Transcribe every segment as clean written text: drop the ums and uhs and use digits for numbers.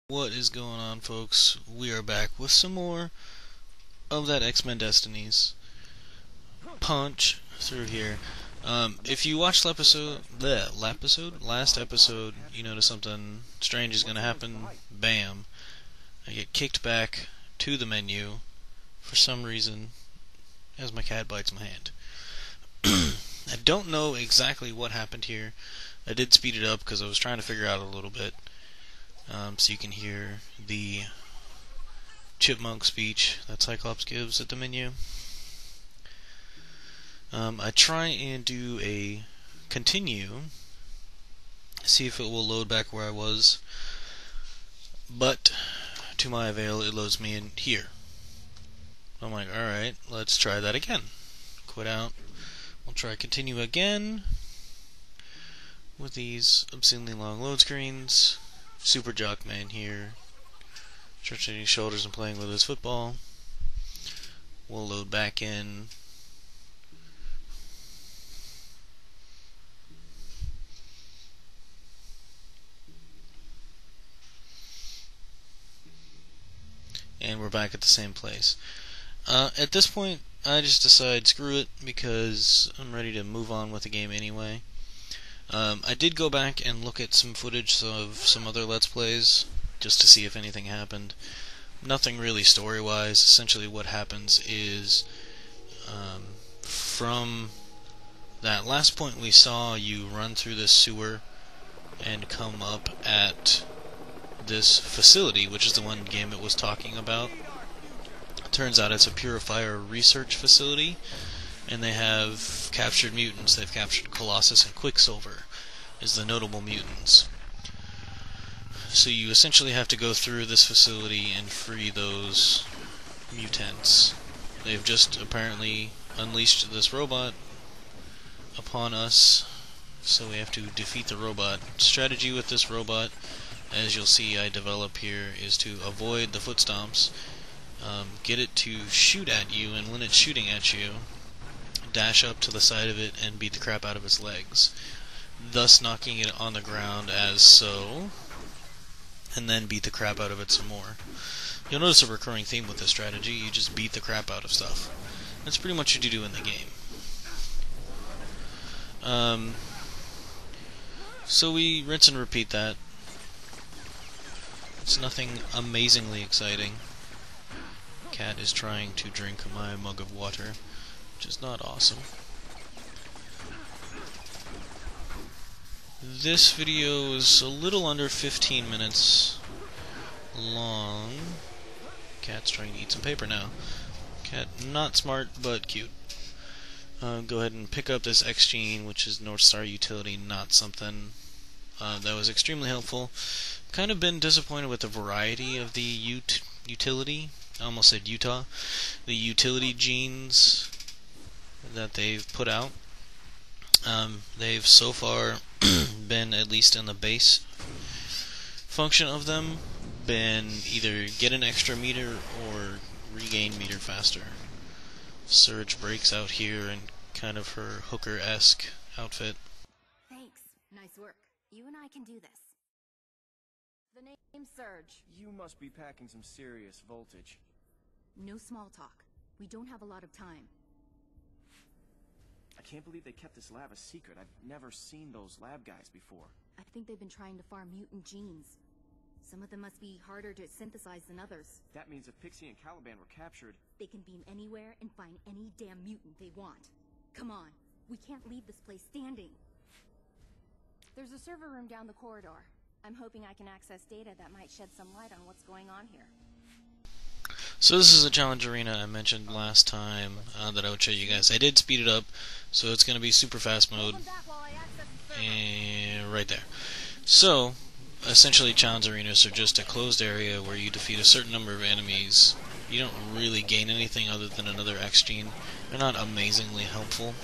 What is going on, folks? We are back with some more of that X-Men Destinies punch through here. If you watched last episode, you notice something strange is going to happen. Bam. I get kicked back to the menu for some reason as my cat bites my hand. I don't know exactly what happened here. I did speed it up because I was trying to figure out a little bit. So you can hear the chipmunk speech that Cyclops gives at the menu. I try and do a continue, see if it will load back where I was, but to my avail it loads me in here. I'm like, alright, let's try that again. Quit out. We'll try continue again with these obscenely long load screens. Super Jock Man here, stretching his shoulders and playing with his football. We'll load back in. And we're back at the same place. At this point, I just decide screw it because I'm ready to move on with the game anyway. I did go back and look at some footage of some other Let's Plays just to see if anything happened. Nothing really story-wise. Essentially what happens is from that last point we saw, you run through this sewer and come up at this facility, which is the one game it was talking about. It turns out it's a purifier research facility, and they have captured mutants. They've captured Colossus and Quicksilver as the notable mutants. So you essentially have to go through this facility and free those mutants. They've just apparently unleashed this robot upon us, so we have to defeat the robot. Strategy with this robot, as you'll see I develop here, is to avoid the foot stomps, get it to shoot at you, and when it's shooting at you, dash up to the side of it and beat the crap out of its legs, thus knocking it on the ground as so, and then beat the crap out of it some more. You'll notice a recurring theme with this strategy: you just beat the crap out of stuff. That's pretty much what you do in the game. So we rinse and repeat that. It's nothing amazingly exciting. Cat is trying to drink my mug of water, which is not awesome. This video is a little under 15 minutes long. Cat's trying to eat some paper now. Cat, not smart, but cute. Go ahead and pick up this X gene, which is North Star utility, not something that was extremely helpful. Kind of been disappointed with the variety of the utility. I almost said Utah. The utility genes that they've put out. They've so far been, at least in the base function of them, been either get an extra meter or regain meter faster. Surge breaks out here in kind of her hooker-esque outfit. Thanks. Nice work. You and I can do this. The name's Surge. You must be packing some serious voltage. No small talk. We don't have a lot of time. I can't believe they kept this lab a secret. I've never seen those lab guys before. I think they've been trying to farm mutant genes. Some of them must be harder to synthesize than others. That means if Pixie and Caliban were captured... They can beam anywhere and find any damn mutant they want. Come on. We can't leave this place standing. There's a server room down the corridor. I'm hoping I can access data that might shed some light on what's going on here. So this is a challenge arena I mentioned last time that I would show you guys. I did speed it up, so it's going to be super fast mode. And right there. So, essentially challenge arenas are just a closed area where you defeat a certain number of enemies. You don't really gain anything other than another X gene. They're not amazingly helpful.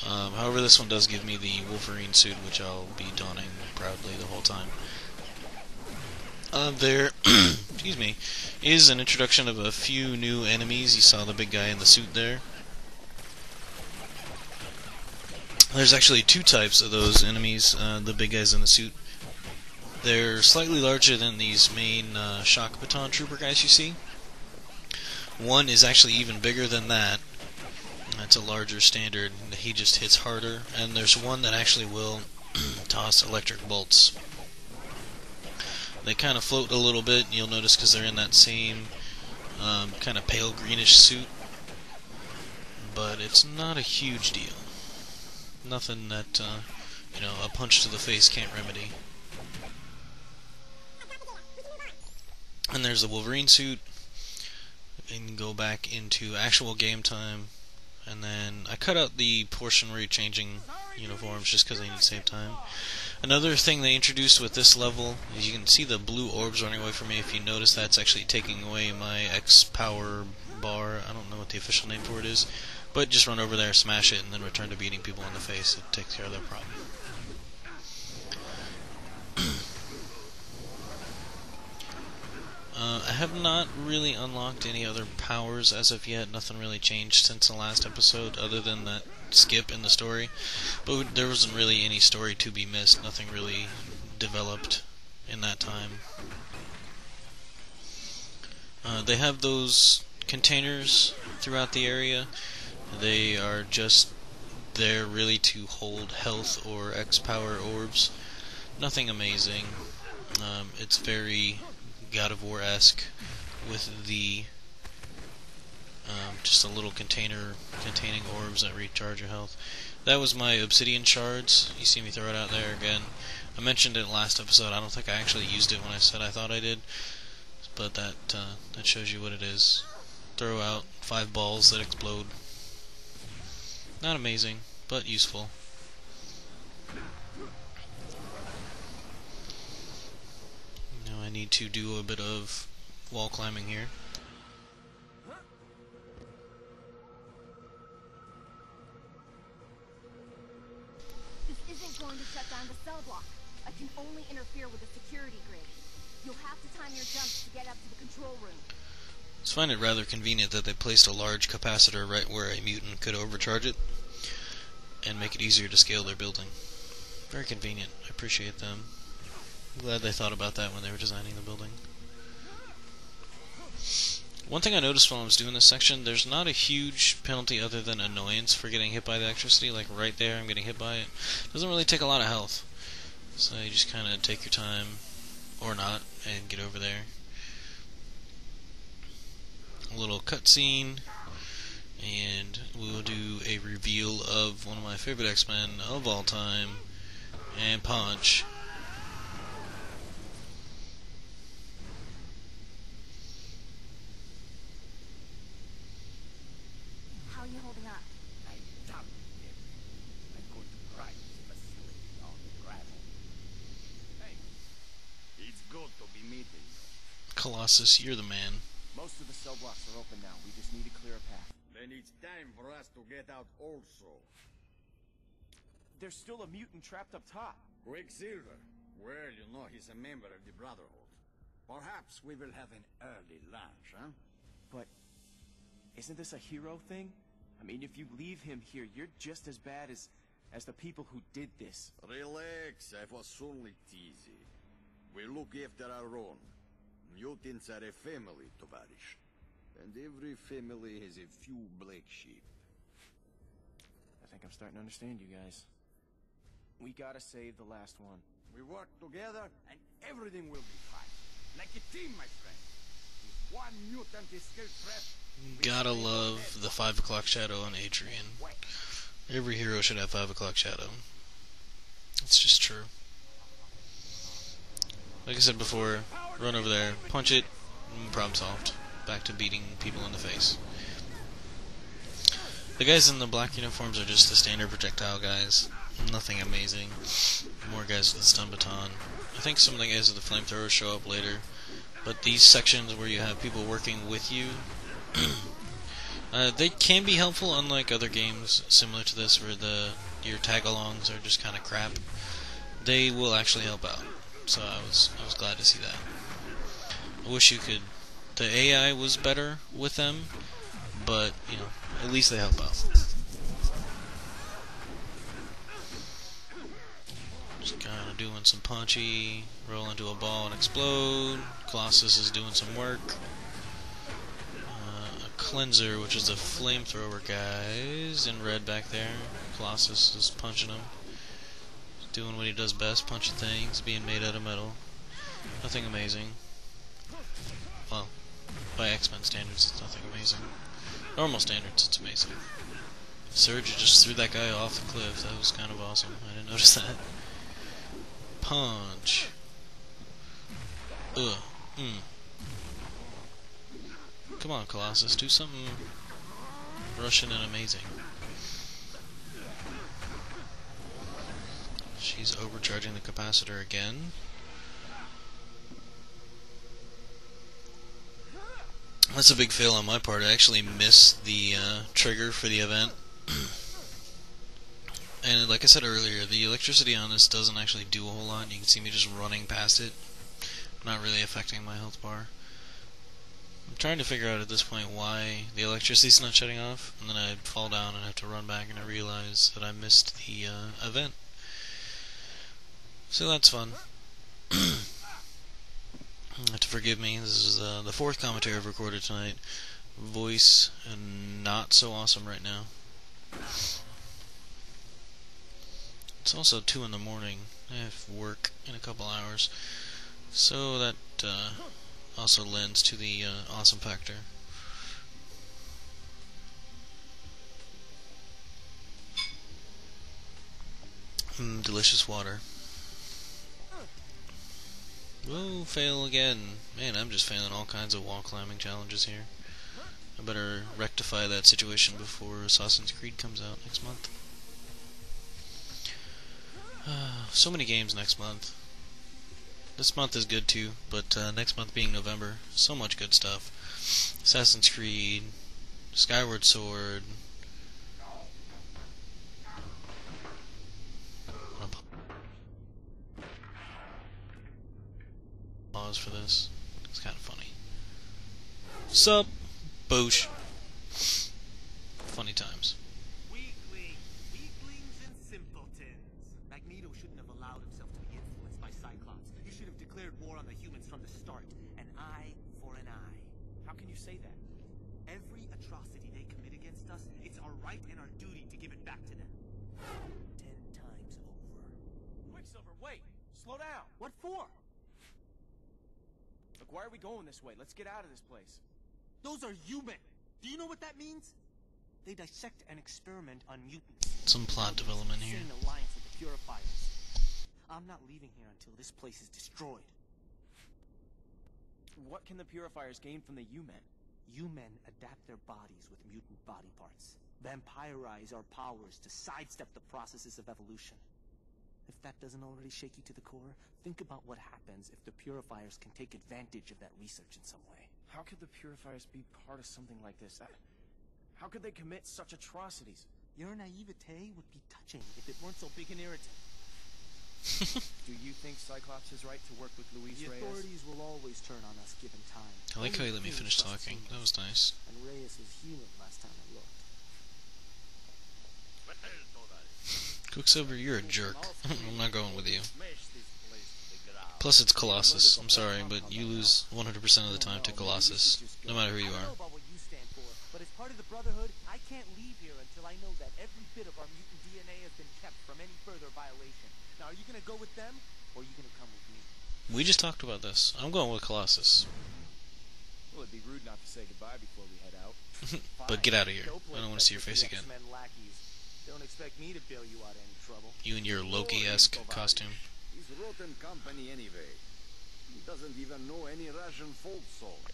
However, this one does give me the Wolverine suit, which I'll be donning proudly the whole time. There excuse me, is an introduction of a few new enemies. You saw the big guy in the suit there. There's actually two types of those enemies, the big guys in the suit. They're slightly larger than these main shock baton trooper guys you see. One is actually even bigger than that. That's a larger standard. He just hits harder. And there's one that actually will toss electric bolts. They kind of float a little bit, you'll notice, because they're in that same kind of pale greenish suit. But it's not a huge deal. Nothing that, a punch to the face can't remedy. And there's the Wolverine suit. And go back into actual game time. And then I cut out the portion where you're changing uniforms just because I need to save time. Another thing they introduced with this level is you can see the blue orbs running away from me. If you notice, that's actually taking away my X power bar. I don't know what the official name for it is. But just run over there, smash it, and then return to beating people in the face. It takes care of that problem. I have not really unlocked any other powers as of yet. Nothing really changed since the last episode, other than that skip in the story. But there wasn't really any story to be missed. Nothing really developed in that time. They have those containers throughout the area. They are just there really to hold health or X power orbs. Nothing amazing. It's very God of War-esque with the just a little container containing orbs that recharge your health. That was my obsidian shards. You see me throw it out there again. I mentioned it last episode. I don't think I actually used it when I said I thought I did, but that shows you what it is. Throw out 5 balls that explode. Not amazing, but useful. Now I need to do a bit of wall climbing here. This isn't going to shut down the cell block. I can only interfere with the security grid. You'll have to time your jumps to get up to the control room. I find it rather convenient that they placed a large capacitor right where a mutant could overcharge it and make it easier to scale their building. Very convenient. I appreciate them. I'm glad they thought about that when they were designing the building. One thing I noticed while I was doing this section, there's not a huge penalty other than annoyance for getting hit by the electricity. Like right there, I'm getting hit by it. It doesn't really take a lot of health. So you just kind of take your time, or not, and get over there. A little cutscene, and we will do a reveal of one of my favorite X-Men of all time, and Punch. How are you holding up? I dumped him. I could price facility on gravel. Thanks. It's good to be meeting you. Colossus, you're the man. Most of the cell blocks are open now. We just need to clear a path. Then it's time for us to get out also. There's still a mutant trapped up top. Quicksilver. Well, you know he's a member of the Brotherhood. Perhaps we will have an early lunch, huh? But isn't this a hero thing? I mean, if you leave him here, you're just as bad as the people who did this. Relax, I was only teasing. We look after our own. Mutants are a family, Tovarish. And every family has a few black sheep. I think I'm starting to understand you guys. We gotta save the last one. We work together, and everything will be fine. Like a team, my friend. If one mutant is still trapped... Gotta love the 5 o'clock shadow on Adrian. Every hero should have 5 o'clock shadow. It's just true. Like I said before, run over there, punch it, problem solved. Back to beating people in the face. The guys in the black uniforms are just the standard projectile guys. Nothing amazing. More guys with the stun baton. I think some of the guys with the flamethrowers show up later. But these sections where you have people working with you, they can be helpful, unlike other games similar to this where your tag-alongs are just kind of crap. They will actually help out. So I was glad to see that. I wish the AI was better with them, but at least they help out. Just kind of doing some punchy, roll into a ball and explode. Colossus is doing some work. A cleanser, which is a flamethrower, guys, in red back there. Colossus is punching him. Doing what he does best, punching things, being made out of metal. Nothing amazing. Well, by X-Men standards, it's nothing amazing. Normal standards, it's amazing. Surge just threw that guy off the cliff. That was kind of awesome. I didn't notice that. Punch. Ugh. Come on, Colossus. Do something Russian and amazing. She's overcharging the capacitor again. That's a big fail on my part. I actually missed the trigger for the event. And like I said earlier, the electricity on this doesn't actually do a whole lot. You can see me just running past it. Not really affecting my health bar. I'm trying to figure out at this point why the electricity's not shutting off, and then I fall down and have to run back and I realize that I missed the event. So that's fun. You have to forgive me. This is the fourth commentary I've recorded tonight. Voice not so awesome right now. It's also 2 in the morning. I have work in a couple hours, so that also lends to the awesome factor. Delicious water. Whoa, fail again. Man, I'm just failing all kinds of wall climbing challenges here. I better rectify that situation before Assassin's Creed comes out next month. So many games next month. This month is good too, but next month being November, so much good stuff. Assassin's Creed, Skyward Sword. Pause for this. It's kind of funny. Sup? Boosh. Funny times. Weaklings and simpletons. Magneto shouldn't have allowed himself to be influenced by Cyclops. He should have declared war on the humans from the start. An eye for an eye. How can you say that? Every atrocity they commit against us, it's our right and our duty to give it back to them. 10 times over. Quicksilver, wait! Slow down! What for? Look, why are we going this way? Let's get out of this place. Those are human. Do you know what that means? They dissect and experiment on mutants. Some plot development here. Insane alliance with the Purifiers. I'm not leaving here until this place is destroyed. What can the Purifiers gain from the U-Men? U-Men adapt their bodies with mutant body parts. Vampirize our powers to sidestep the processes of evolution. If that doesn't already shake you to the core, think about what happens if the Purifiers can take advantage of that research in some way. How could the Purifiers be part of something like this? How could they commit such atrocities? Your naivete would be touching if it weren't so big an irritant. Do you think Cyclops is right to work with Luis The Reyes? authorities will always turn on us given time. I like how he let me finish talking. That was nice. And Reyes was human last time I looked. Quicksilver, you're a jerk. I'm not going with you. Plus, it's Colossus. I'm sorry, but you lose 100% of the time to Colossus, no matter who you I are. don't know about what you stand for, but as part of the Brotherhood, I can't leave here until I know that every bit of our mutant DNA has been kept from any further violation. Now, are you gonna go with them, or are you gonna come with me? We just talked about this. I'm going with Colossus. Well, it'd be rude not to say goodbye before we head out. But get out of here. I don't want to see your face again. Don't expect me to bail you out of any trouble. You and your Loki-esque costume. He's rotten company anyway. He doesn't even know any Russian folk songs.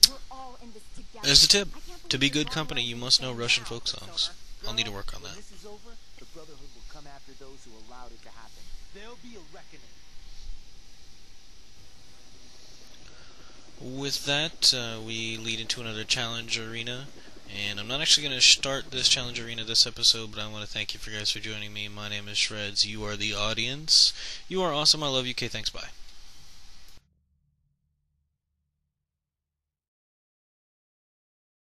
We're all in this together. There's the tip. I can't believe To be it's good all company, right you to must know stand Russian now, folk songs. I'll need to work on When that. this is over, the Brotherhood will come after those who allowed it to happen. There'll be a reckoning. With that, we lead into another challenge arena. And I'm not actually going to start this challenge arena this episode, but I want to thank you guys for joining me. My name is Shreds. You are the audience. You are awesome. I love you. Okay, thanks. Bye.